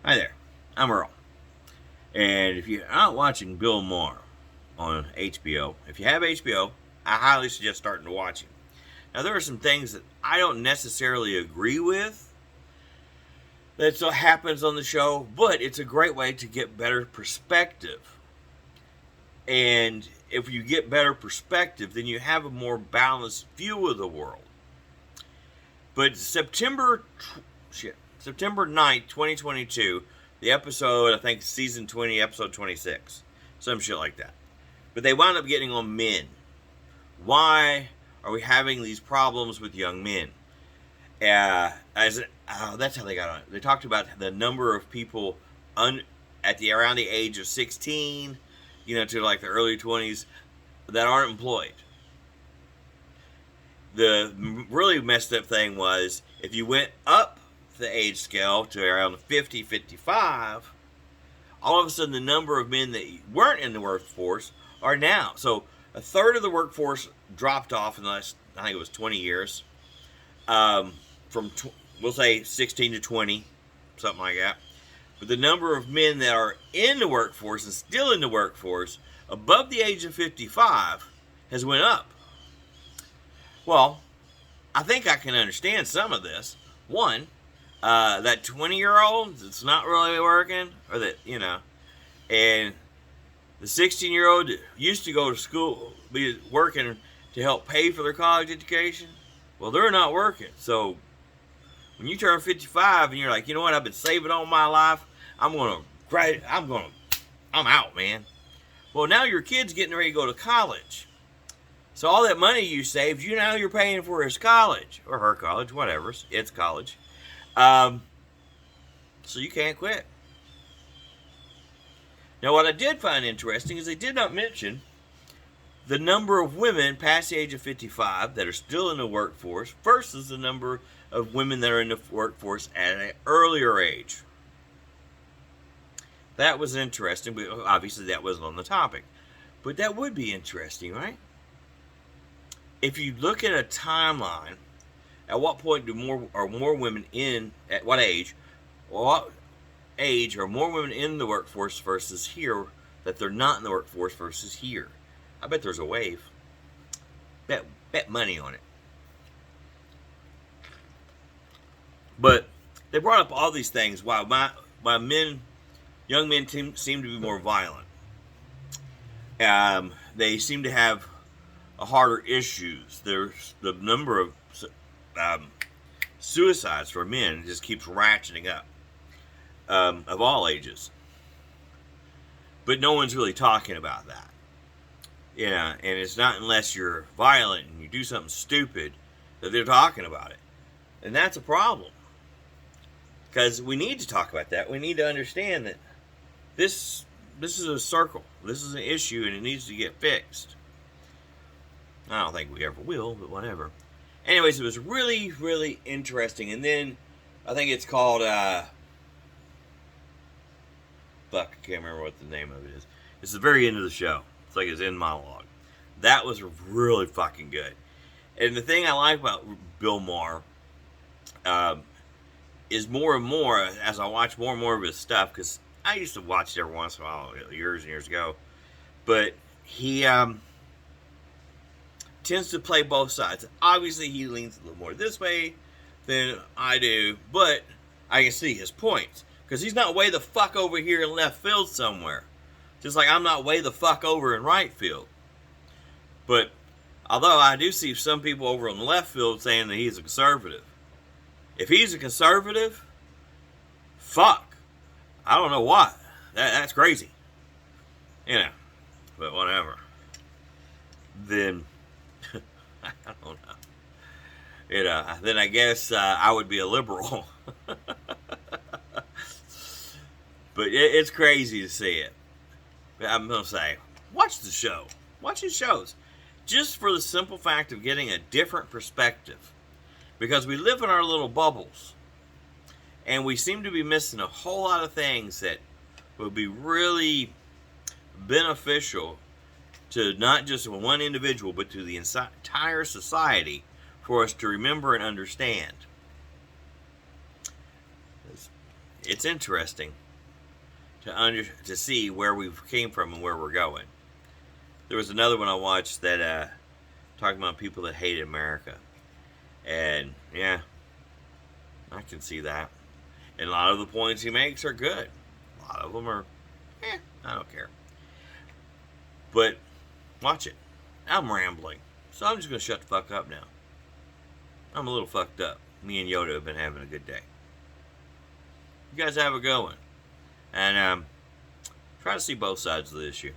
Hi there, I'm Earl. And if you're not watching Bill Maher on HBO, if you have HBO, I highly suggest starting to watch him. Now, there are some things that I don't necessarily agree with that so happens on the show, but it's a great way to get better perspective. And if you get better perspective, then you have a more balanced view of the world. But September 9th, 2022, the episode, I think season 20, episode 26. Some shit like that. But they wound up getting on men. Why are we having these problems with young men? That's how they got on it. They talked about the number of people around the age of 16, to like the early 20s that aren't employed. The really messed up thing was if you went up the age scale to around 50, 55, all of a sudden the number of men that weren't in the workforce are now. So a third of the workforce dropped off in the last, I think it was 20 years, we'll say 16 to 20, something like that. But the number of men that are in the workforce and still in the workforce above the age of 55 has went up. Well, I think I can understand some of this. One, that 20-year-old that's not really working, or and the 16-year-old used to go to school, be working to help pay for their college education. Well, they're not working. So when you turn 55 and you're like, you know what, I've been saving all my life, I'm out, man. Well, now your kid's getting ready to go to college. So all that money you saved, you're paying for his college, or her college, whatever. It's college. So you can't quit. Now, what I did find interesting is they did not mention the number of women past the age of 55 that are still in the workforce versus the number of women that are in the workforce at an earlier age. That was interesting, but obviously that wasn't on the topic. But that would be interesting, right? If you look at a timeline, at what point are more women in, at what age are more women in the workforce versus here that they're not in the workforce versus here? I bet there's a wave. Bet money on it. But they brought up all these things why young men seem to be more violent. They seem to have harder issues. There's the number of suicides for men just keeps ratcheting up, of all ages. But no one's really talking about that. And it's not unless you're violent and you do something stupid that they're talking about it. And that's a problem. Because we need to talk about that. We need to understand that this is a circle. This is an issue and it needs to get fixed. I don't think we ever will, but whatever. Anyways, it was really, really interesting. And then I think it's called I can't remember what the name of it is. It's the very end of the show. It's like his end monologue. That was really fucking good. And the thing I like about Bill Maher is more and more, as I watch more and more of his stuff, because I used to watch it every once in a while, years and years ago, but he tends to play both sides. Obviously, he leans a little more this way than I do, but I can see his points, because he's not way the fuck over here in left field somewhere. Just like I'm not way the fuck over in right field. But although I do see some people over on the left field saying that he's a conservative. If he's a conservative, fuck. I don't know why. That's crazy. But whatever. Then, I don't know. Then I guess I would be a liberal. But it's crazy to see it. I'm going to say, watch the show. Watch his shows. Just for the simple fact of getting a different perspective. Because we live in our little bubbles. And we seem to be missing a whole lot of things that would be really beneficial to not just one individual, but to the entire society for us to remember and understand. it's interesting to see where we came from and where we're going. There was another one I watched that talking about people that hated America, and yeah, I can see that. And a lot of the points he makes are good. A lot of them are, I don't care. But watch it. I'm rambling, so I'm just gonna shut the fuck up now. I'm a little fucked up. Me and Yoda have been having a good day. You guys have a good one. And try to see both sides of the issue.